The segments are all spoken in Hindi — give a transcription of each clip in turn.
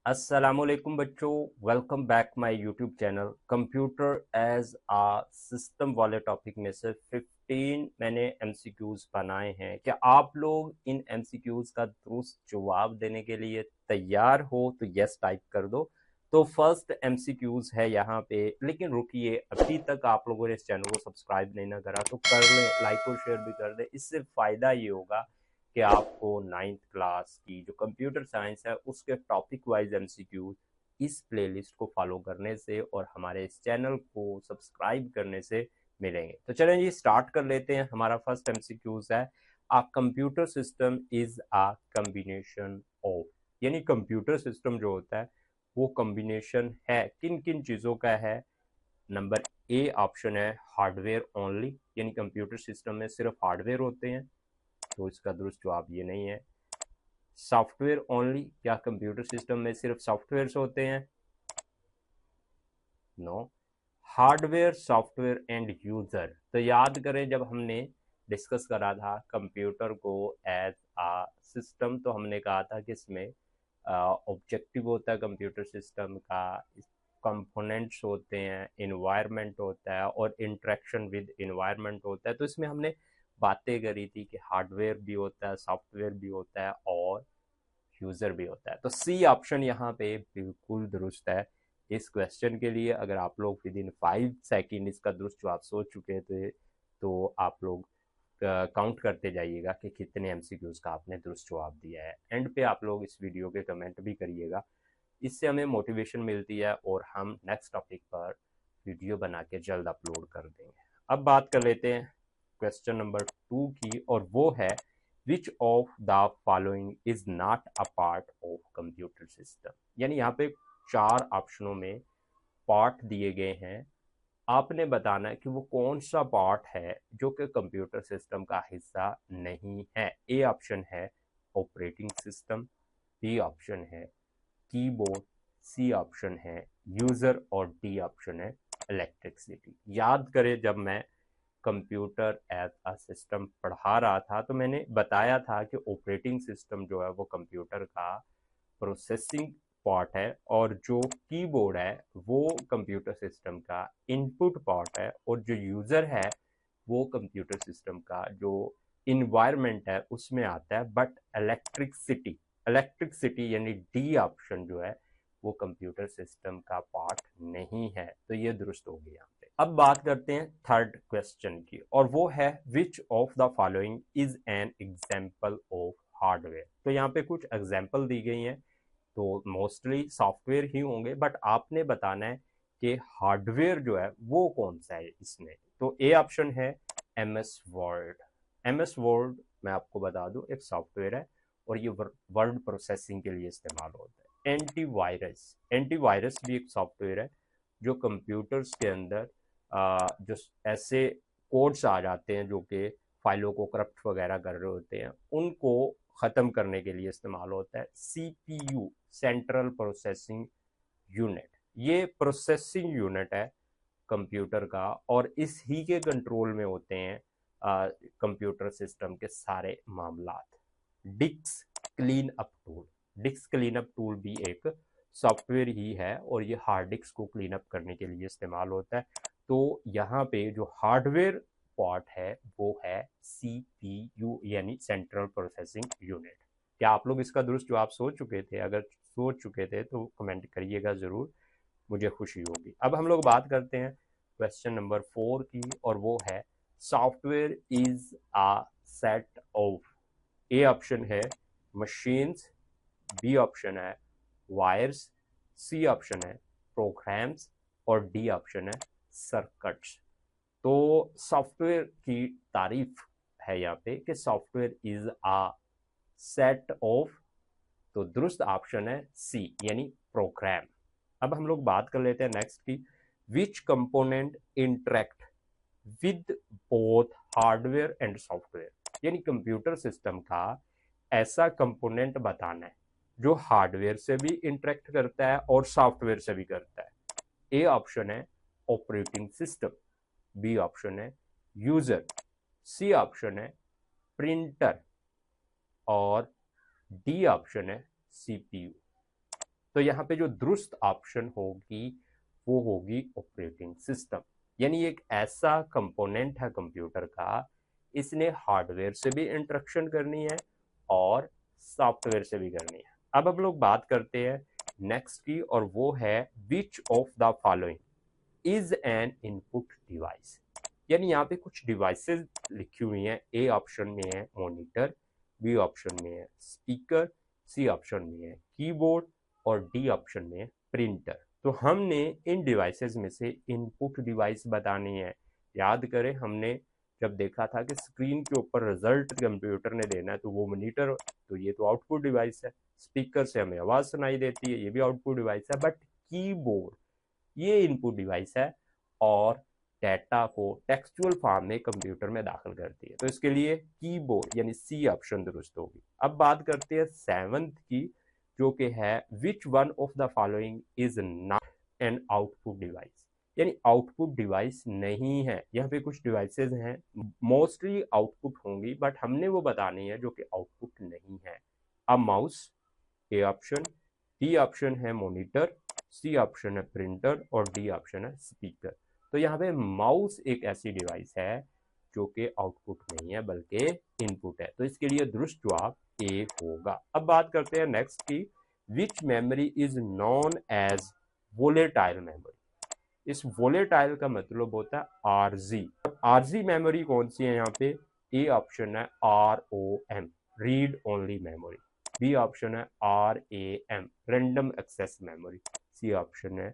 अस्सलामुअलैकुम बच्चों, welcome back my YouTube channel. Computer as a system वाले टॉपिक में से 15 मैंने एमसीक्यूज बनाए हैं। क्या आप लोग इन एमसीक्यूज का दुरुस्त जवाब देने के लिए तैयार हो? तो यस टाइप कर दो। तो फर्स्ट एमसीक्यूज है यहाँ पे, लेकिन रुकिए, अभी तक आप लोगों ने इस चैनल को सब्सक्राइब नहीं ना करा तो कर लें, लाइक और शेयर भी कर दें। इससे फायदा ये होगा कि आपको 9th क्लास की जो कंप्यूटर साइंस है उसके टॉपिक वाइज एमसीक्यू इस प्लेलिस्ट को फॉलो करने से और हमारे इस चैनल को सब्सक्राइब करने से मिलेंगे। तो चलें जी, स्टार्ट कर लेते हैं। हमारा फर्स्ट एमसीक्यूज है, a computer system is a combination of. यानी कंप्यूटर सिस्टम जो होता है वो कम्बिनेशन है, किन किन चीज़ों का है। नंबर ए ऑप्शन है हार्डवेयर ओनली, यानी कंप्यूटर सिस्टम में सिर्फ हार्डवेयर होते हैं, तो इसका दुरुस्त जवाब ये नहीं है। सॉफ्टवेयर ओनली, क्या कंप्यूटर सिस्टम में सिर्फ सॉफ्टवेयर होते हैं? No. Hardware, software and user. तो याद करें, जब हमने डिस्कस करा था कंप्यूटर को एज आ सिस्टम, तो हमने कहा था कि इसमें ऑब्जेक्टिव होता है कंप्यूटर सिस्टम का, कंपोनेंट्स होते हैं, इन्वायरमेंट होता है और इंटरेक्शन विद इन्वायरमेंट होता है। तो इसमें हमने बातें करी थी कि हार्डवेयर भी होता है, सॉफ्टवेयर भी होता है और यूजर भी होता है। तो सी ऑप्शन यहाँ पे बिल्कुल दुरुस्त है इस क्वेश्चन के लिए। अगर आप लोग विद इन 5 सेकेंड इसका दुरुस्त जवाब सोच चुके थे तो आप लोग काउंट करते जाइएगा कि कितने एमसीक्यूज का आपने दुरुस्त जवाब दिया है। एंड पे आप लोग इस वीडियो के कमेंट भी करिएगा, इससे हमें मोटिवेशन मिलती है और हम नेक्स्ट टॉपिक पर वीडियो बना के जल्द अपलोड कर देंगे। अब बात कर लेते हैं क्वेश्चन नंबर 2 की, और वो है which of the following is not a part of computer system. यानी यहाँ पे 4 ऑप्शनों में पार्ट दिए गए हैं, आपने बताना है कि वो कौन सा पार्ट है जो कि कंप्यूटर सिस्टम का हिस्सा नहीं है। ए ऑप्शन है ऑपरेटिंग सिस्टम, बी ऑप्शन है कीबोर्ड, सी ऑप्शन है यूजर और डी ऑप्शन है इलेक्ट्रिसिटी। याद करें, जब मैं कंप्यूटर एज अ सिस्टम पढ़ा रहा था तो मैंने बताया था कि ऑपरेटिंग सिस्टम जो है वो कंप्यूटर का प्रोसेसिंग पार्ट है और जो कीबोर्ड है वो कंप्यूटर सिस्टम का इनपुट पार्ट है और जो यूज़र है वो कंप्यूटर सिस्टम का जो इन्वायरमेंट है उसमें आता है। बट इलेक्ट्रिसिटी, इलेक्ट्रिसिटी यानी डी ऑप्शन जो है वो कंप्यूटर सिस्टम का पार्ट नहीं है। तो ये दुरुस्त हो गया यहाँ पे। अब बात करते हैं थर्ड क्वेश्चन की, और वो है which of the following is an example of hardware. तो यहाँ पे कुछ एग्जाम्पल दी गई हैं, तो मोस्टली सॉफ्टवेयर ही होंगे, बट आपने बताना है कि हार्डवेयर जो है वो कौन सा है इसमें। तो ए ऑप्शन है M S Word. M S Word मैं आपको बता दूं एक सॉफ्टवेयर है और ये वर्ड प्रोसेसिंग के लिए इस्तेमाल होता है। एंटीवायरस, एंटीवायरस भी एक सॉफ्टवेयर है जो कंप्यूटर्स के अंदर जो ऐसे कोड्स आ जाते हैं जो कि फाइलों को करप्ट वगैरह कर रहे होते हैं उनको ख़त्म करने के लिए इस्तेमाल होता है। सीपीयू, सेंट्रल प्रोसेसिंग यूनिट, ये प्रोसेसिंग यूनिट है कंप्यूटर का और इस ही के कंट्रोल में होते हैं कंप्यूटर सिस्टम के सारे मामलात। Disc clean up tool, disc clean up tool भी एक सॉफ्टवेयर ही है और ये हार्ड डिस्क को क्लीन अप करने के लिए इस्तेमाल होता है। तो यहाँ पे जो हार्डवेयर पार्ट है वो है सीपीयू यानी सेंट्रल प्रोसेसिंग यूनिट। क्या आप लोग इसका दुरुस्त जवाब सोच चुके थे? अगर सोच चुके थे तो कमेंट करिएगा ज़रूर, मुझे खुशी होगी। अब हम लोग बात करते हैं क्वेश्चन नंबर 4 की, और वो है software is a set of. A option है मशीन्स, बी ऑप्शन है वायर्स, सी ऑप्शन है प्रोग्राम्स और डी ऑप्शन है सर्किट्स। तो सॉफ्टवेयर की तारीफ है यहाँ पे कि software is a set of, तो दुरुस्त ऑप्शन है सी यानी प्रोग्राम। अब हम लोग बात कर लेते हैं नेक्स्ट की, विच component interact with both hardware and software. यानी कंप्यूटर सिस्टम का ऐसा कंपोनेंट बताना है जो हार्डवेयर से भी इंटरेक्ट करता है और सॉफ्टवेयर से भी करता है। ए ऑप्शन है ऑपरेटिंग सिस्टम, बी ऑप्शन है यूजर, सी ऑप्शन है प्रिंटर और डी ऑप्शन है सीपीयू। तो यहाँ पे जो दुरुस्त ऑप्शन होगी वो होगी ऑपरेटिंग सिस्टम। यानी एक ऐसा कंपोनेंट है कंप्यूटर का, इसने हार्डवेयर से भी इंटरेक्शन करनी है और सॉफ्टवेयर से भी करनी है। अब हम लोग बात करते हैं नेक्स्ट की, और वो है which of the following is an input device. यानी यहाँ पे कुछ डिवाइसेस लिखी हुई हैं। ए ऑप्शन में है मॉनिटर, बी ऑप्शन में है स्पीकर, सी ऑप्शन में है कीबोर्ड और डी ऑप्शन में है प्रिंटर। तो हमने इन डिवाइसेस में से इनपुट डिवाइस बतानी है। याद करें हमने जब देखा था कि स्क्रीन के ऊपर रिजल्ट कंप्यूटर ने देना है तो वो मॉनिटर, तो ये तो आउटपुट डिवाइस है। स्पीकर से हमें आवाज सुनाई देती है, ये भी आउटपुट डिवाइस है। बट कीबोर्ड ये इनपुट डिवाइस है और डेटा को टेक्सचुअल फॉर्म में कंप्यूटर में दाखिल करती है। तो इसके लिए कीबोर्ड यानी सी ऑप्शन दुरुस्त होगी। अब बात करते हैं सेवंथ की, जो कि है which one of the following is not an output device. यानी आउटपुट डिवाइस नहीं है। यहाँ पे कुछ डिवाइसेस हैं मोस्टली आउटपुट होंगी, बट हमने वो बतानी है जो कि आउटपुट नहीं है। अब mouse A option, D option है मॉनिटर, सी ऑप्शन है प्रिंटर और डी ऑप्शन है स्पीकर। तो यहाँ पे माउस एक ऐसी डिवाइस है जो कि आउटपुट नहीं है बल्कि इनपुट है। तो इसके लिए दुरुस्त जवाब ए होगा। अब बात करते हैं नेक्स्ट की, which memory is non as volatile memory. इस वोलेटाइल का मतलब होता है आरजी। आरजी मेमोरी कौन सी है यहाँ पे? ए ऑप्शन है ROM, read only memory, B option है RAM, random access memory, C option है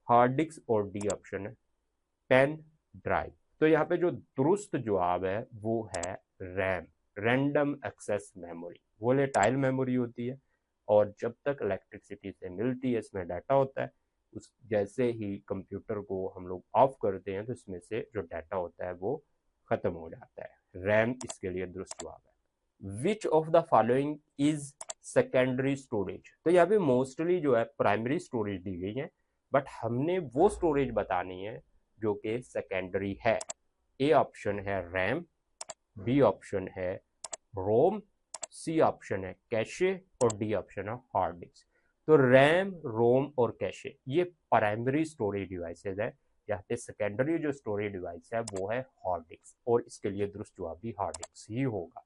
हार्ड डिस्क और डी ऑप्शन है पेन ड्राइव। तो यहाँ पे जो दुरुस्त जवाब है वो है RAM, random access memory. Volatile memory होती है और जब तक इलेक्ट्रिसिटी से मिलती है इसमें डाटा होता है, उस जैसे ही कंप्यूटर को हम लोग ऑफ करते हैं तो इसमें से जो डाटा होता है वो खत्म हो जाता है। रैम इसके लिए दुरुस्त जवाब है। Which of the following is secondary storage. तो यहाँ पे मोस्टली जो है प्राइमरी स्टोरेज दी गई है, बट हमने वो स्टोरेज बतानी है जो कि सेकेंडरी है। ए ऑप्शन है रैम, बी ऑप्शन है रोम, सी ऑप्शन है कैशे और डी ऑप्शन है हार्ड डिस्क। तो रैम, रोम और कैशे ये प्राइमरी स्टोरेज डिवाइसेज है। यहाँ पे सेकेंडरी जो स्टोरेज डिवाइस है वो है हार्ड डिस्क, और इसके लिए दुरुस्त जवाब भी हार्ड डिस्क ही होगा।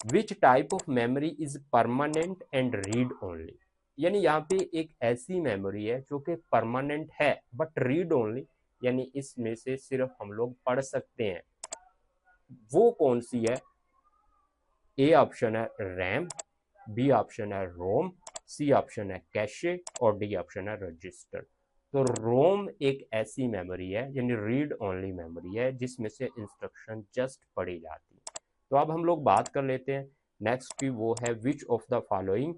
Which type of memory is permanent and read only. यानी यहाँ पे एक ऐसी मेमोरी है जो कि परमानेंट है बट रीड ओनली, यानी इसमें से सिर्फ हम लोग पढ़ सकते हैं। वो कौन सी है? ए ऑप्शन है रैम, बी ऑप्शन है रोम, सी ऑप्शन है कैशे और डी ऑप्शन है रजिस्टर। तो रोम एक ऐसी मेमोरी है यानी रीड ओनली मेमोरी है जिसमें से इंस्ट्रक्शन जस्ट पढ़ी जाती है। तो अब हम लोग बात कर लेते हैं नेक्स्ट की, वो है which of the following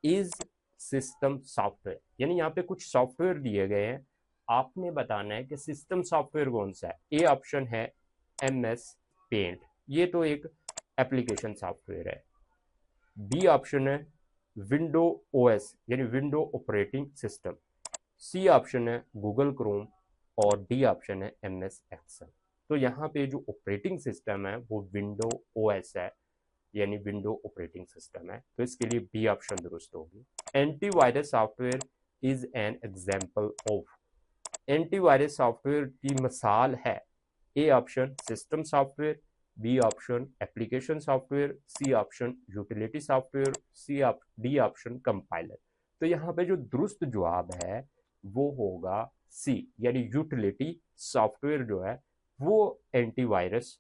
is system software. यानी यहाँ पे कुछ सॉफ्टवेयर दिए गए हैं, आपने बताना है कि सिस्टम सॉफ्टवेयर कौन सा है। ए ऑप्शन है MS पेंट, ये तो एक एप्लीकेशन सॉफ्टवेयर है। बी ऑप्शन है विंडो OS यानी window operating system, C option है गूगल क्रोम और डी ऑप्शन है MS एक्सेल। तो यहाँ पे जो ऑपरेटिंग सिस्टम है वो विंडो OS है यानी विंडो ऑपरेटिंग सिस्टम है। तो इसके लिए बी ऑप्शन दुरुस्त होगी। Antivirus software is an example of. Antivirus software की मिसाल है A option system software, B option application software, C option utility software, D option compiler. तो यहाँ पे जो दुरुस्त जवाब है वो होगा सी यानी यूटिलिटी सॉफ्टवेयर जो है वो एंटीवायरस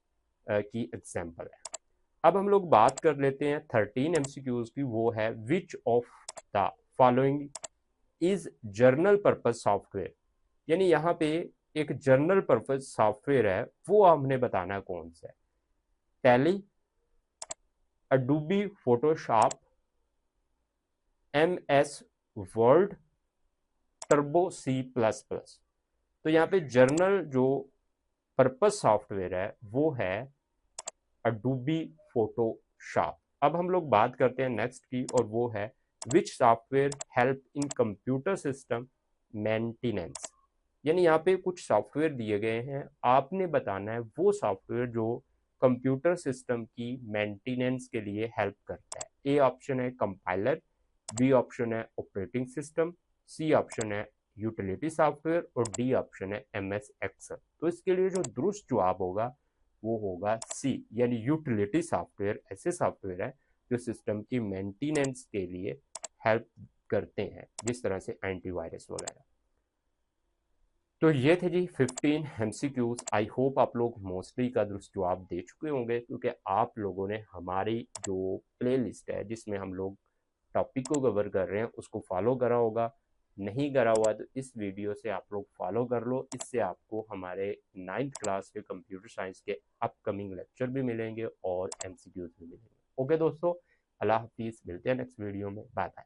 की एग्जाम्पल है। अब हम लोग बात कर लेते हैं 13 MCQs की, वो है which of the following is journal purpose software. यानी यहाँ पे एक जर्नल पर्पज सॉफ्टवेयर है, वो हमने बताना कौन सा है। Tally, Adobe Photoshop, MS word, turbo C++। तो यहाँ पे जर्नल जो पर्पज सॉफ्टवेयर है वो है अडोबी फोटोशॉप। अब हम लोग बात करते हैं नेक्स्ट की, और वो है विच software help in computer system maintenance. यानी यहाँ पे कुछ सॉफ्टवेयर दिए गए हैं, आपने बताना है वो सॉफ्टवेयर जो कंप्यूटर सिस्टम की मेंटेनेंस के लिए हेल्प करता है। ए ऑप्शन है कंपाइलर, बी ऑप्शन है ऑपरेटिंग सिस्टम, सी ऑप्शन है यूटिलिटी सॉफ्टवेयर और डी ऑप्शन है MS एक्सेल। तो इसके लिए जो दुरुस्त जवाब होगा वो होगा सी, यानी यूटिलिटी सॉफ्टवेयर ऐसे सॉफ्टवेयर है जो सिस्टम की मेंटेनेंस के लिए हेल्प करते हैं, जिस तरह से एंटीवायरस वगैरह। तो ये थे जी 15 MCQs। आई होप आप लोग मोस्टली का दुरुस्त जवाब दे चुके होंगे, क्योंकि आप लोगों ने हमारी जो प्ले लिस्ट है जिसमें हम लोग टॉपिक को कवर कर रहे हैं उसको फॉलो करा होगा। नहीं करा हुआ तो इस वीडियो से आप लोग फॉलो कर लो, इससे आपको हमारे 9th क्लास के कंप्यूटर साइंस के अपकमिंग लेक्चर भी मिलेंगे और MCQs भी मिलेंगे। ओके दोस्तों, अल्लाह हाफिज़, मिलते हैं नेक्स्ट वीडियो में, बाय बाय।